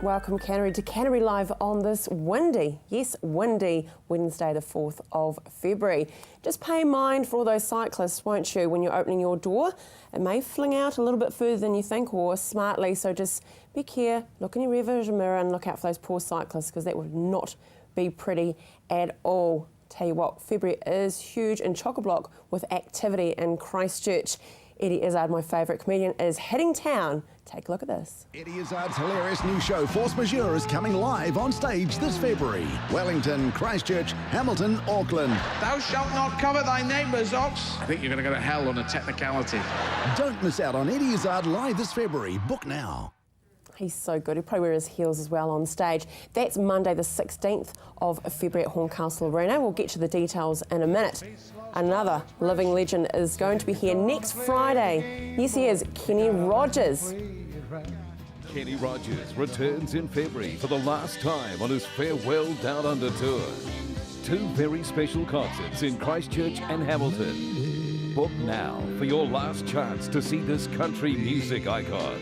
Welcome Canterbury to Canterbury Live on this windy, yes, windy Wednesday the 4th of February. Just pay mind for all those cyclists, won't you, when you're opening your door. It may fling out a little bit further than you think or smartly, so just be careful, look in your rear vision mirror and look out for those poor cyclists because that would not be pretty at all. Tell you what, February is huge in Chock-a-Block with activity in Christchurch. Eddie Izzard, my favourite comedian, is hitting town. Take a look at this. Eddie Izzard's hilarious new show, Force Majeure, is coming live on stage this February. Wellington, Christchurch, Hamilton, Auckland. Thou shalt not covet thy neighbour's ox. I think you're going to go to hell on a technicality. Don't miss out on Eddie Izzard live this February. Book now. He's so good. He'll probably wear his heels as well on stage. That's Monday the 16th of February at Horncastle Arena. We'll get to the details in a minute. Another living legend is going to be here next Friday. Yes, he is, Kenny Rogers. Kenny Rogers returns in February for the last time on his Farewell Down Under tour. Two very special concerts in Christchurch and Hamilton. Book now for your last chance to see this country music icon.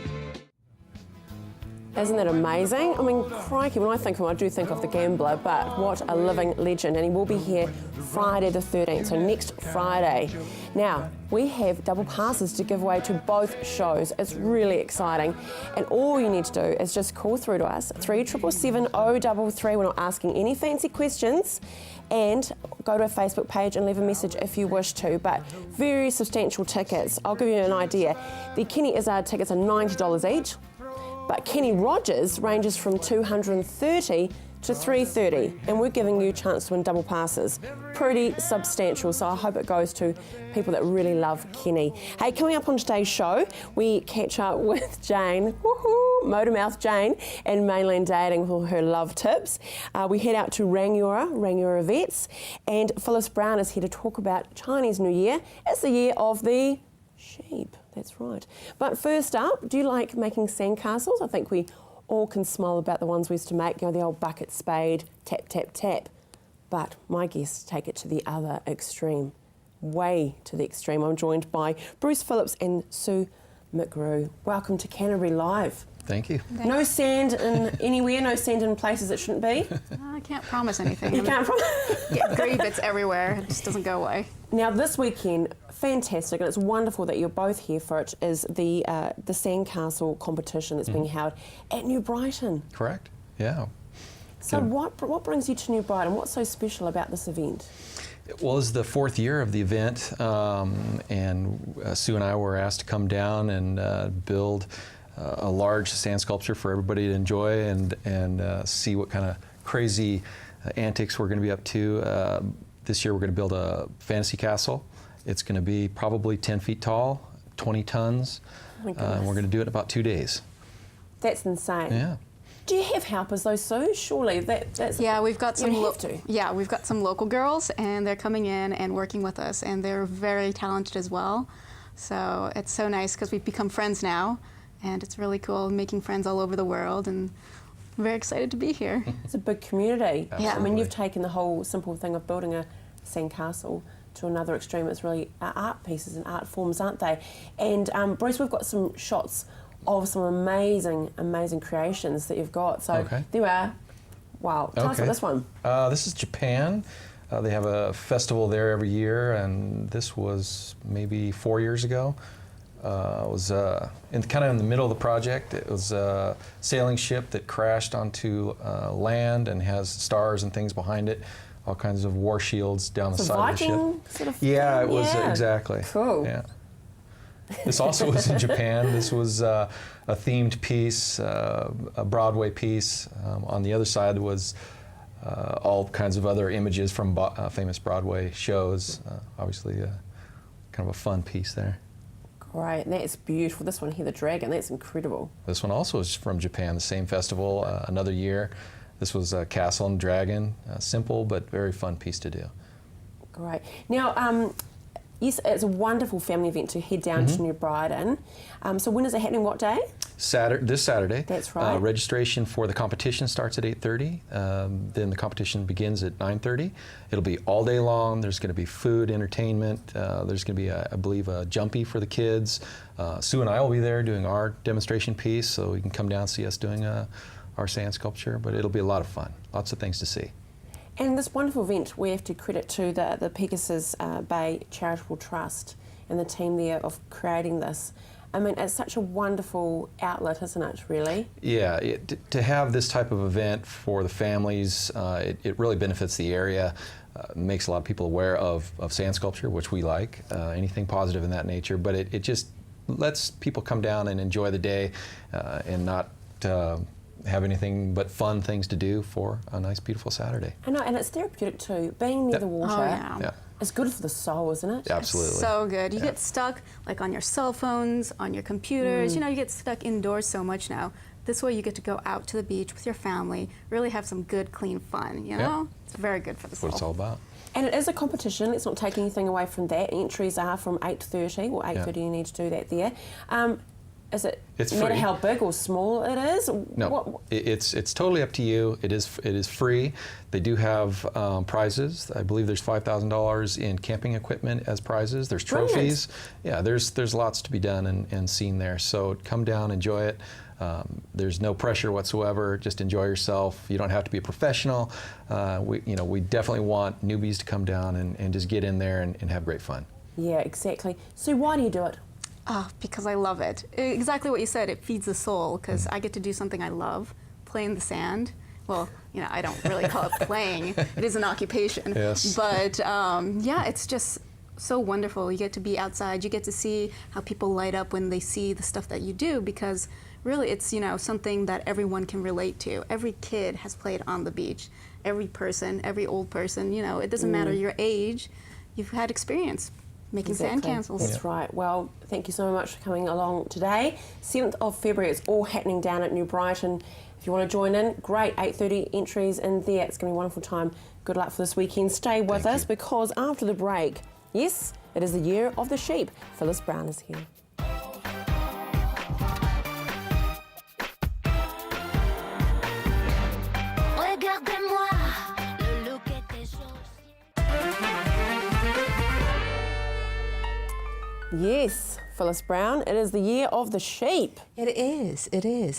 Isn't that amazing? I mean, crikey, when I think of him, I do think of the gambler, but what a living legend. And he will be here Friday the 13th, so next Friday. Now, we have double passes to give away to both shows. It's really exciting. And all you need to do is just call through to us, 3777 033. We're not asking any fancy questions. And go to our Facebook page and leave a message if you wish to. But very substantial tickets. I'll give you an idea. The Kenny Izzard tickets are $90 each. But Kenny Rogers ranges from $230 to $330, and we're giving you a chance to win double passes. Pretty substantial, so I hope it goes to people that really love Kenny. Hey, coming up on today's show, we catch up with Jane, Motormouth Jane, and Mainland Dating with all her love tips. We head out to Rangiora Vets, and Phyllis Brown is here to talk about Chinese New Year. It's the year of the sheep, that's right. But first up, do you like making sandcastles? I think we all can smile about the ones we used to make, you know, the old bucket spade, tap, tap, tap. But my guests take it to the other extreme, way to the extreme. I'm joined by Bruce Phillips and Sue McGrew. Welcome to Canterbury Live. Thank you. No sand in anywhere, no sand in places it shouldn't be. I can't promise anything. You can't promise? Yeah, green bits everywhere. It just doesn't go away. Now this weekend, fantastic, and it's wonderful that you're both here for it, is the sandcastle competition that's being held at New Brighton. Correct, yeah. So what brings you to New Brighton? What's so special about this event? Well, it's the 4th year of the event, and Sue and I were asked to come down and build a large sand sculpture for everybody to enjoy and see what kind of crazy antics we're going to be up to. This year we're going to build a fantasy castle. It's going to be probably 10 feet tall, 20 tons, and we're going to do it in about 2 days. That's insane. Yeah. Do you have helpers though, Sue? Surely that's yeah. We've got some. We've got some local girls, and they're coming in and working with us, and they're very talented as well. So it's so nice because we've become friends now, and it's really cool making friends all over the world, and I'm very excited to be here. It's a big community. Absolutely. Yeah, I mean you've taken the whole simple thing of building a sandcastle to another extreme. It's really art pieces and art forms, aren't they? And Bruce, we've got some shots of some amazing creations that you've got. So there are. Wow. Tell us about this one. This is Japan. They have a festival there every year, and this was maybe 4 years ago. It was kind of in the middle of the project. It was a sailing ship that crashed onto land and has stars and things behind it. All kinds of war shields down the side of the ship. Sort of yeah, thing? it was exactly. Cool. Yeah. This also was in Japan. This was a themed piece, a Broadway piece. On the other side was all kinds of other images from famous Broadway shows. Obviously, kind of a fun piece there. Great, and that's beautiful. This one here, the dragon, that's incredible. This one also is from Japan, the same festival, another year. This was a castle and dragon, simple but very fun piece to do. Great. Now, yes, it's a wonderful family event to head down to New Brighton. So when is it happening, what day? This Saturday. That's right. Registration for the competition starts at 8:30. Then the competition begins at 9:30. It'll be all day long. There's going to be food, entertainment. There's going to be, I believe, a jumpy for the kids. Sue and I will be there doing our demonstration piece, so you can come down and see us doing our our sand sculpture, but it'll be a lot of fun. Lots of things to see. And this wonderful event, we have to credit to the Pegasus Bay Charitable Trust and the team there of creating this. I mean, it's such a wonderful outlet, isn't it, really? Yeah, to have this type of event for the families, it really benefits the area, makes a lot of people aware of sand sculpture, which we like, anything positive in that nature, but it just lets people come down and enjoy the day and not have anything but fun things to do for a nice, beautiful Saturday. I know, and it's therapeutic too. Being near the water. Oh, yeah. Yeah. It's good for the soul, isn't it? Absolutely. It's so good. You get stuck like on your cell phones, on your computers. You know, you get stuck indoors so much now. This way you get to go out to the beach with your family, really have some good, clean fun, you know? It's very good for the That's soul. what it's all about. And it is a competition. Let's not take anything away from that. Entries are from 8:30 or 8:30. You need to do that there. Is it? It's no matter free. how big or small it is? No, it's totally up to you. It is free. They do have prizes. I believe there's $5,000 in camping equipment as prizes. There's trophies. Yeah, there's lots to be done and seen there. So come down, enjoy it. There's no pressure whatsoever. Just enjoy yourself. You don't have to be a professional. We definitely want newbies to come down and just get in there and have great fun. Yeah, exactly. So why do you do it? Because I love it. Exactly what you said, it feeds the soul, because I get to do something I love, play in the sand. Well, you know, I don't really call it playing. It is an occupation. Yes. But yeah, it's just so wonderful. You get to be outside. You get to see how people light up when they see the stuff that you do, because really it's, you know, something that everyone can relate to. Every kid has played on the beach. Every person, every old person, you know, it doesn't matter your age. You've had experience making sand castles. That's right. Well, thank you so much for coming along today. 7th of February, it's all happening down at New Brighton. If you want to join in, great, 8:30 entries in there. It's going to be a wonderful time. Good luck for this weekend. Stay with us because after the break, yes, it is the year of the sheep. Phyllis Brown is here. Yes, Phyllis Brown, it is the year of the sheep. It is.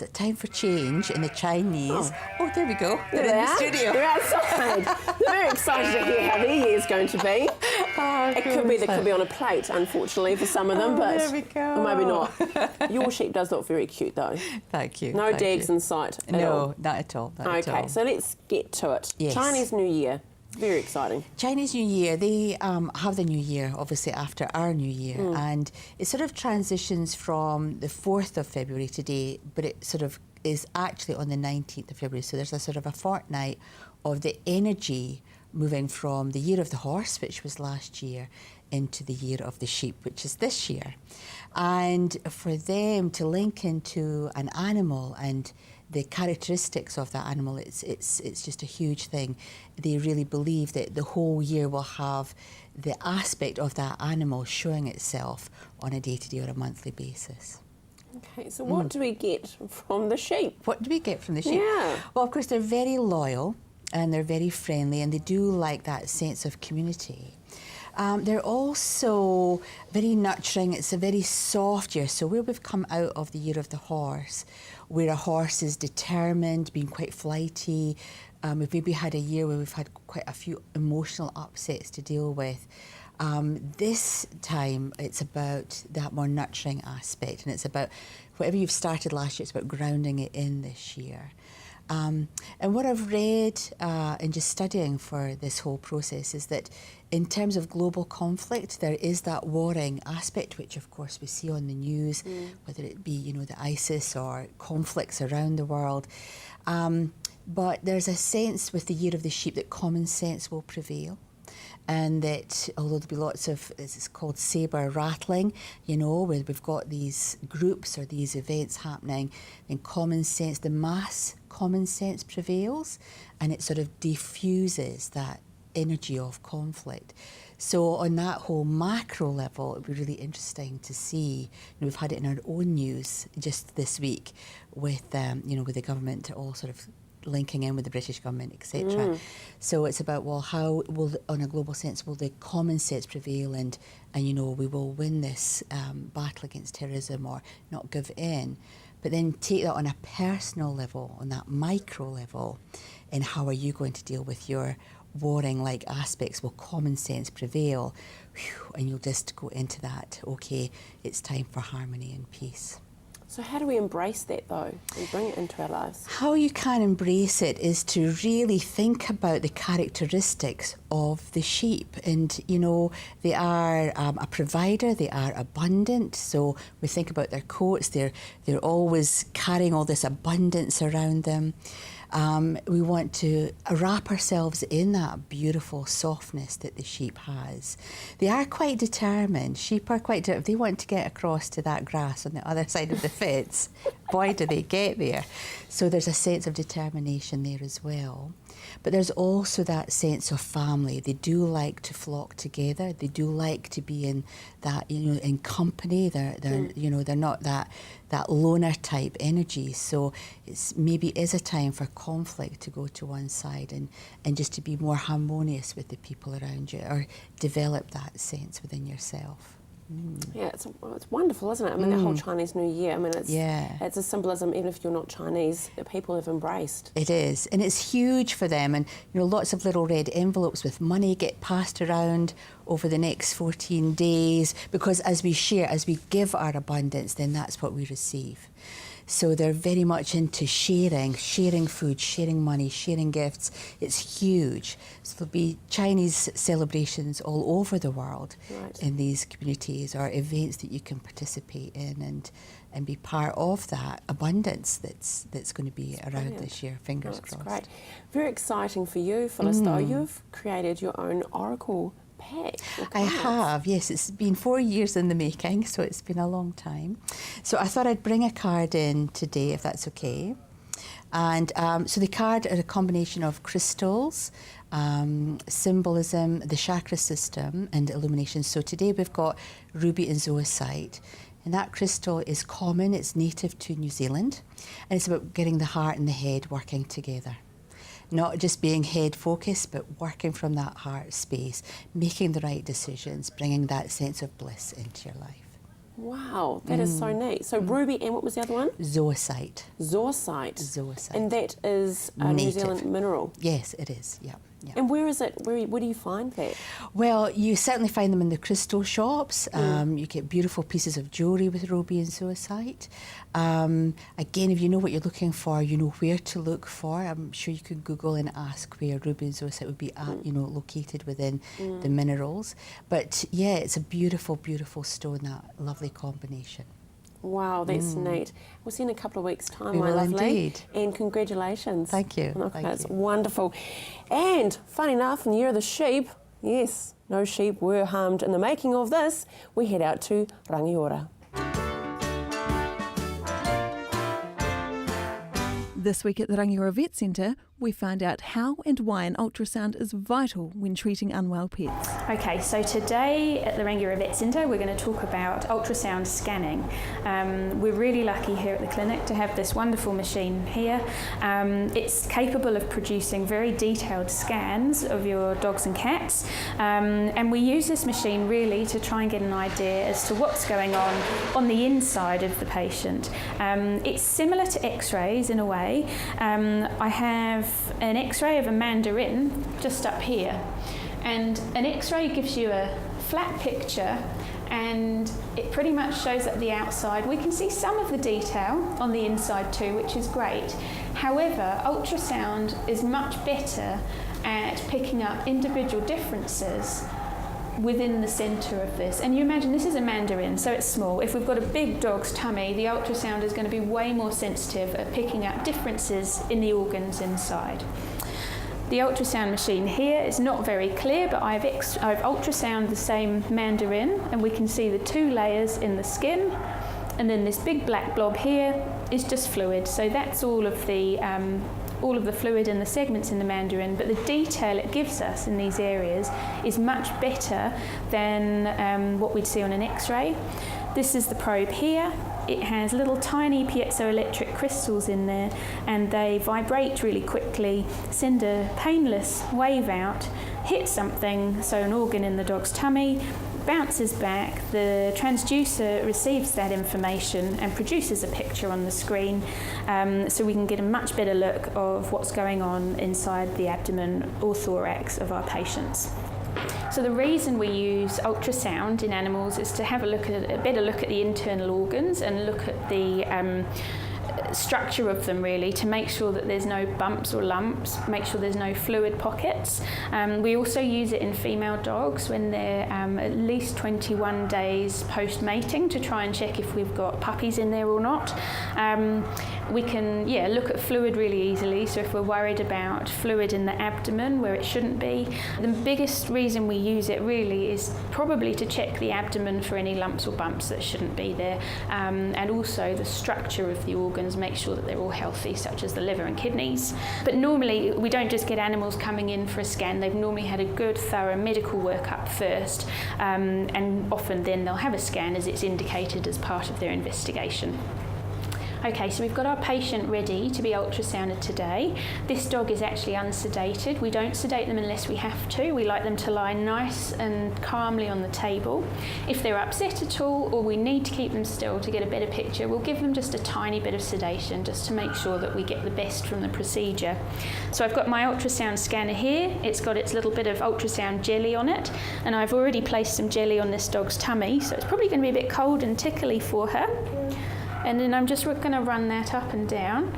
A time for change in the Chinese. Oh, there we go. They're in the studio. They're outside. They're very excited to hear how their year's going to be. It could be on a plate, unfortunately, for some of them, but there we go. Or maybe not. Your sheep does look very cute, though. Thank you. No thank dags you. in sight at all. No, not at all. Not at Okay, all. so let's get to it. Yes. Chinese New Year. Very exciting. Chinese New Year, they have the New Year, obviously, after our New Year. And it sort of transitions from the 4th of February today, but it sort of is actually on the 19th of February. So there's a sort of a fortnight of the energy moving from the Year of the Horse, which was last year, into the Year of the Sheep, which is this year. And for them to link into an animal and the characteristics of that animal, it's just a huge thing. They really believe that the whole year will have the aspect of that animal showing itself on a day-to-day or a monthly basis. Okay, so what do we get from the sheep? What do we get from the sheep? Yeah. Well, of course, they're very loyal and they're very friendly and they do like that sense of community. They're also very nurturing. It's a very soft year. So where we've come out of the Year of the Horse, where a horse is determined, being quite flighty, we've maybe had a year where we've had quite a few emotional upsets to deal with. This time it's about that more nurturing aspect, and it's about whatever you've started last year, it's about grounding it in this year. And what I've read in just studying for this whole process is that in terms of global conflict, there is that warring aspect, which of course we see on the news, whether it be, you know, the ISIS or conflicts around the world. But there's a sense with the Year of the Sheep that common sense will prevail. And that although there'll be lots of, it's called sabre rattling, you know, where we've got these groups or these events happening, then common sense, the mass common sense prevails, and it sort of diffuses that energy of conflict. So on that whole macro level, it'd be really interesting to see. You know, we've had it in our own news just this week with, you know, with the government all sort of linking in with the British government, etc. So it's about, well, how will, on a global sense, will the common sense prevail, and you know, we will win this battle against terrorism or not give in. but then take that on a personal level, on that micro level, and how are you going to deal with your warring-like aspects? Will common sense prevail? Whew, and you'll just go into that, okay, it's time for harmony and peace. So how do we embrace that though and bring it into our lives? How you can embrace it is to really think about the characteristics of the sheep. And, you know, they are a provider, they are abundant. So we think about their coats, they're always carrying all this abundance around them. We want to wrap ourselves in that beautiful softness that the sheep has. They are quite determined. Sheep are quite determined. If they want to get across to that grass on the other side of the fence, boy, do they get there. So there's a sense of determination there as well. But there's also that sense of family. They do like to flock together. They do like to be in that, you know, in company. They're you know, they're not that loner type energy. So it's maybe is a time for conflict to go to one side and just to be more harmonious with the people around you, or develop that sense within yourself. Yeah, it's wonderful, isn't it? I mean, the whole Chinese New Year, I mean, it's a symbolism, even if you're not Chinese, that people have embraced. It is, and it's huge for them. And, you know, lots of little red envelopes with money get passed around over the next 14 days, because as we share, as we give our abundance, then that's what we receive. So they're very much into sharing food, sharing money, sharing gifts. It's huge. So there'll be Chinese celebrations all over the world in these communities, or events that you can participate in and be part of that abundance that's going to be around this year. Fingers crossed. Great. Very exciting for you, Phyllis, though. You've created your own oracle pack. I have, yes. It's been 4 years in the making, so it's been a long time. So I thought I'd bring a card in today, if that's okay. And so the card are a combination of crystals, symbolism, the chakra system, and illumination. So today we've got ruby and zoisite. And that crystal is common, it's native to New Zealand, and it's about getting the heart and the head working together. Not just being head focused, but working from that heart space, making the right decisions, bringing that sense of bliss into your life. Wow, that is so neat. So ruby, and what was the other one? Zoisite. Zoisite. And that is a New Zealand mineral? Yes, it is, yeah. And where is it? Where do you find that? Well, you certainly find them in the crystal shops. You get beautiful pieces of jewellery with ruby and zoisite. Again, if you know what you're looking for, you know where to look for. I'm sure you could Google and ask where ruby and zoisite would be at, you know, located within the minerals. But yeah, it's a beautiful, beautiful stone, that lovely combination. Wow, that's neat. We'll see you in a couple of weeks' time, We my will lovely. Indeed. And congratulations. Thank you. That's wonderful. And funny enough, in the year of the sheep, yes, no sheep were harmed in the making of this. We head out to Rangiora. This week at the Rangiora Vet Centre, we find out how and why an ultrasound is vital when treating unwell pets. Okay, so today at the Rangiora Vet Centre we're going to talk about ultrasound scanning. We're really lucky here at the clinic to have this wonderful machine here. It's capable of producing very detailed scans of your dogs and cats, and we use this machine really to try and get an idea as to what's going on the inside of the patient. It's similar to x-rays in a way. I have an x-ray of a mandarin just up here, and an x-ray gives you a flat picture and it pretty much shows up the outside. We can see some of the detail on the inside too, which is great. However, ultrasound is much better at picking up individual differences within the centre of this. And you imagine this is a mandarin, so it's small. If we've got a big dog's tummy, the ultrasound is going to be way more sensitive at picking up differences in the organs inside. The ultrasound machine here is not very clear, but I've ultrasound the same mandarin, and we can see the 2 layers in the skin, and then this big black blob here is just fluid. So that's all of the fluid and the segments in the mandarin, but the detail it gives us in these areas is much better than what we'd see on an x-ray. This is the probe here. It has little tiny piezoelectric crystals in there, and they vibrate really quickly, send a painless wave out, hit something, so an organ in the dog's tummy, bounces back, the transducer receives that information and produces a picture on the screen, so we can get a much better look of what's going on inside the abdomen or thorax of our patients. So the reason we use ultrasound in animals is to have a better look at the internal organs and look at the structure of them, really, to make sure that there's no bumps or lumps, make sure there's no fluid pockets. We also use it in female dogs when they're at least 21 days post-mating to try and check if we've got puppies in there or not. We can look at fluid really easily, so if we're worried about fluid in the abdomen where it shouldn't be. The biggest reason we use it really is probably to check the abdomen for any lumps or bumps that shouldn't be there, and also the structure of the organs, make sure that they're all healthy, such as the liver and kidneys. But normally we don't just get animals coming in for a scan, they've normally had a good thorough medical workup first, and often then they'll have a scan as it's indicated as part of their investigation. Okay, so we've got our patient ready to be ultrasounded today. This dog is actually unsedated. We don't sedate them unless we have to. We like them to lie nice and calmly on the table. If they're upset at all or we need to keep them still to get a better picture, we'll give them just a tiny bit of sedation just to make sure that we get the best from the procedure. So I've got my ultrasound scanner here. It's got its little bit of ultrasound jelly on it, and I've already placed some jelly on this dog's tummy, so it's probably going to be a bit cold and tickly for her. And then I'm just going to run that up and down.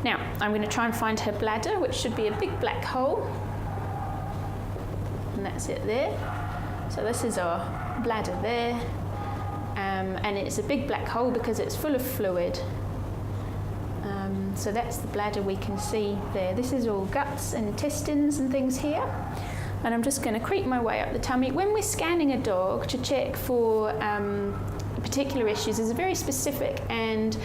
Now, I'm going to try and find her bladder, which should be a big black hole. And that's it there. So this is our bladder there. And it's a big black hole because it's full of fluid. So that's the bladder we can see there. This is all guts and intestines and things here. And I'm just going to creep my way up the tummy. When we're scanning a dog to check for particular issues, is a very specific and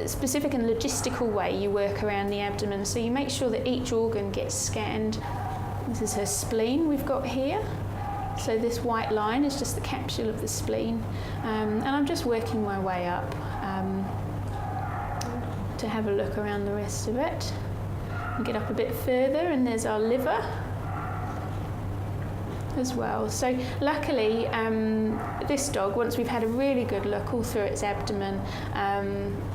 logistical way you work around the abdomen. So you make sure that each organ gets scanned. This is her spleen we've got here. So this white line is just the capsule of the spleen. And I'm just working my way up to have a look around the rest of it. And get up a bit further, and there's our liver as well. So luckily this dog, once we've had a really good look all through its abdomen,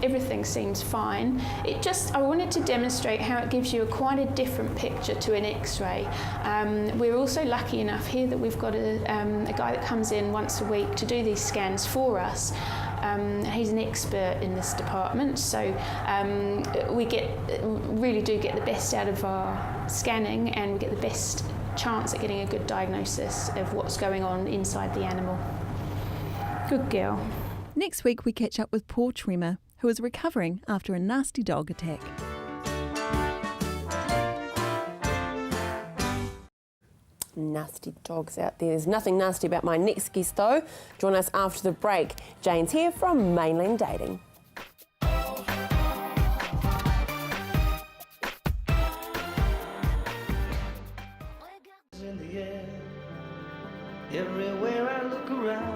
everything seems fine. I wanted to demonstrate how it gives you quite a different picture to an X-ray. We're also lucky enough here that we've got a guy that comes in once a week to do these scans for us. He's an expert in this department, so we really do get the best out of our scanning, and we get the best chance at getting a good diagnosis of what's going on inside the animal. Good girl. Next week we catch up with poor Tremor, who is recovering after a nasty dog attack. Nasty dogs out there. There's nothing nasty about my next guest though. Join us after the break. Jane's here from Mainland Dating. Everywhere I look around.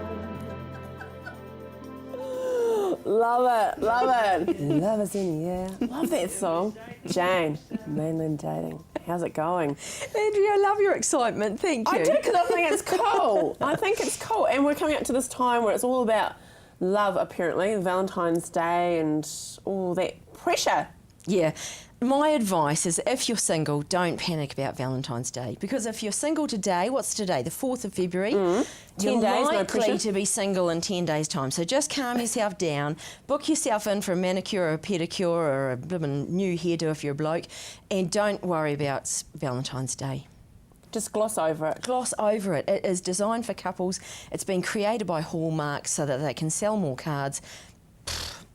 Love it, love it. Love is in the air. Love that song. Jane, Mainland Dating. How's it going? Andrea, I love your excitement. Thank you. I do, because I think it's cool. I think it's cool. And we're coming up to this time where it's all about love, apparently, Valentine's Day and all that pressure. Yeah. My advice is, if you're single, don't panic about Valentine's Day, because if you're single today, what's today, the 4th of February? 10 days, no pressure. Likely to be single in 10 days' time. So just calm yourself down, book yourself in for a manicure or a pedicure or a new hairdo if you're a bloke, and don't worry about Valentine's Day. Just gloss over it. Gloss over it. It is designed for couples. It's been created by Hallmark so that they can sell more cards.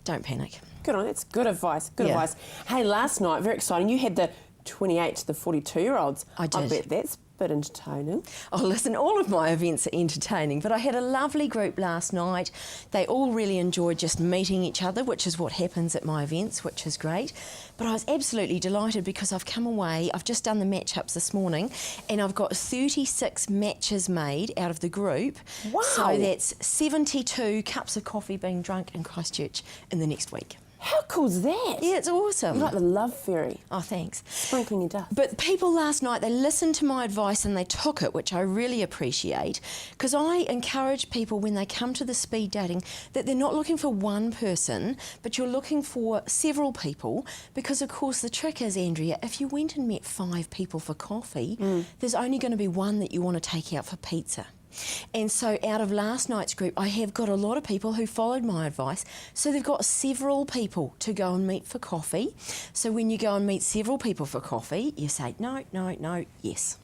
Don't panic. Good on, that's good advice, good advice. Hey, last night, very exciting, you had the 28 to the 42-year-olds. I did. I bet that's a bit entertaining. Oh, listen, all of my events are entertaining, but I had a lovely group last night. They all really enjoyed just meeting each other, which is what happens at my events, which is great. But I was absolutely delighted because I've come away, I've just done the match-ups this morning, and I've got 36 matches made out of the group. Wow. So that's 72 cups of coffee being drunk in Christchurch in the next week. How cool's that? Yeah, it's awesome. You're like the love fairy. Oh, thanks. Sprinkling your dust. But people last night, they listened to my advice and they took it, which I really appreciate, because I encourage people when they come to the speed dating that they're not looking for one person, but you're looking for several people, because of course the trick is, Andrea, if you went and met 5 people for coffee, there's only going to be one that you want to take out for pizza. And so out of last night's group, I have got a lot of people who followed my advice. So they've got several people to go and meet for coffee. So when you go and meet several people for coffee, you say, no, no, no, yes.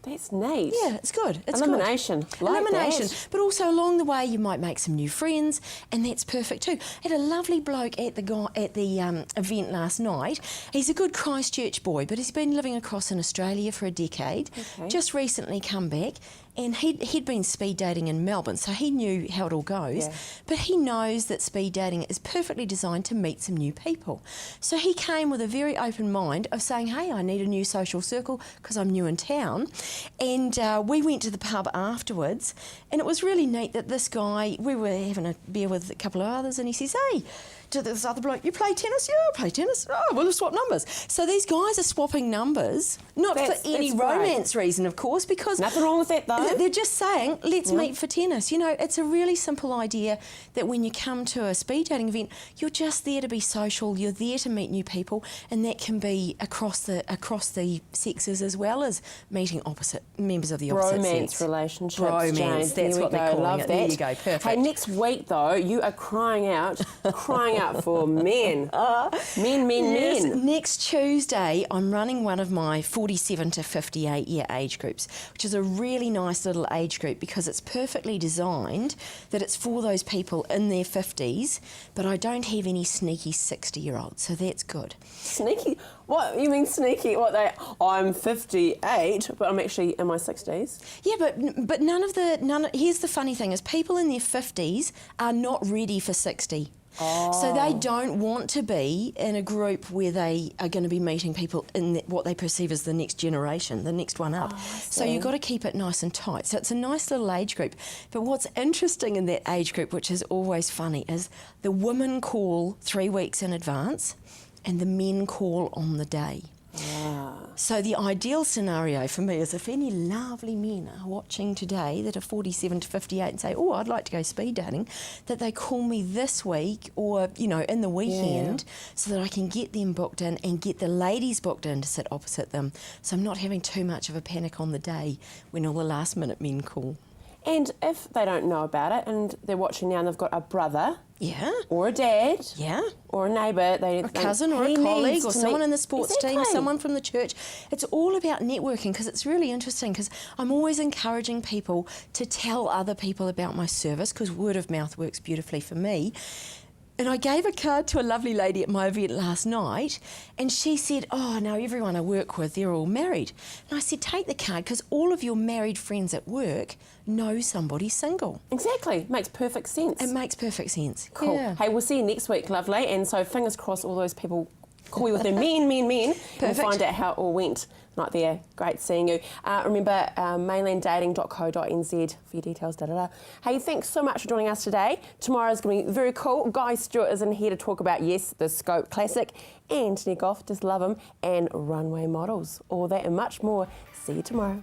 That's neat. Yeah, it's good. It's elimination. Good. Like elimination. that. But also along the way, you might make some new friends, and that's perfect too. I had a lovely bloke at the event last night. He's a good Christchurch boy, but he's been living across in Australia for a decade. Okay. Just recently come back, and he'd been speed dating in Melbourne, so he knew how it all goes. Yeah. But he knows that speed dating is perfectly designed to meet some new people. So he came with a very open mind of saying, hey, I need a new social circle because I'm new in town. And we went to the pub afterwards, and it was really neat that this guy, we were having a beer with a couple of others, and he says, hey, to this other bloke, you play tennis? Yeah, I play tennis. Oh, we'll swap numbers. So these guys are swapping numbers, not for any romance reason, of course, because... Nothing wrong with that, though. They're just saying, let's meet for tennis. You know, it's a really simple idea that when you come to a speed dating event, you're just there to be social, you're there to meet new people, and that can be across the sexes as well as meeting opposite members of the opposite Romance sex. relationships. Romance, Jane. that's what they're calling Love it. that. There you go, perfect. Hey, next week, though, you are crying out for men. Men. Next Tuesday, I'm running one of my 47 to 58 year age groups, which is a really nice little age group because it's perfectly designed that it's for those people in their 50s, but I don't have any sneaky 60-year-olds, so that's good. Sneaky? What? You mean sneaky? I'm 58, but I'm actually in my 60s? Yeah, but here's the funny thing is people in their 50s are not ready for 60. So they don't want to be in a group where they are going to be meeting people in what they perceive as the next generation, the next one up. So you've got to keep it nice and tight. So it's a nice little age group. But what's interesting in that age group, which is always funny, is the women call 3 weeks in advance and the men call on the day. So the ideal scenario for me is if any lovely men are watching today that are 47 to 58 and say, oh, I'd like to go speed dating, that they call me this week or, you know, in the weekend so that I can get them booked in and get the ladies booked in to sit opposite them. So I'm not having too much of a panic on the day when all the last minute men call. And if they don't know about it and they're watching now and they've got a brother or a dad or a neighbour, a cousin or a colleague or someone in the sports team, someone from the church, it's all about networking because it's really interesting because I'm always encouraging people to tell other people about my service because word of mouth works beautifully for me. And I gave a card to a lovely lady at my event last night and she said, oh, no, everyone I work with, they're all married. And I said, take the card because all of your married friends at work know somebody single. Exactly. Makes perfect sense. It makes perfect sense. Cool. Yeah. Hey, we'll see you next week, lovely. And so fingers crossed all those people call you with their men, and find out how it all went. Right there. Great seeing you. Remember, mainlanddating.co.nz for your details. Hey, thanks so much for joining us today. Tomorrow's going to be very cool. Guy Stewart is in here to talk about, yes, the Scope Classic and Nick Off, just love him, and runway models. All that and much more. See you tomorrow.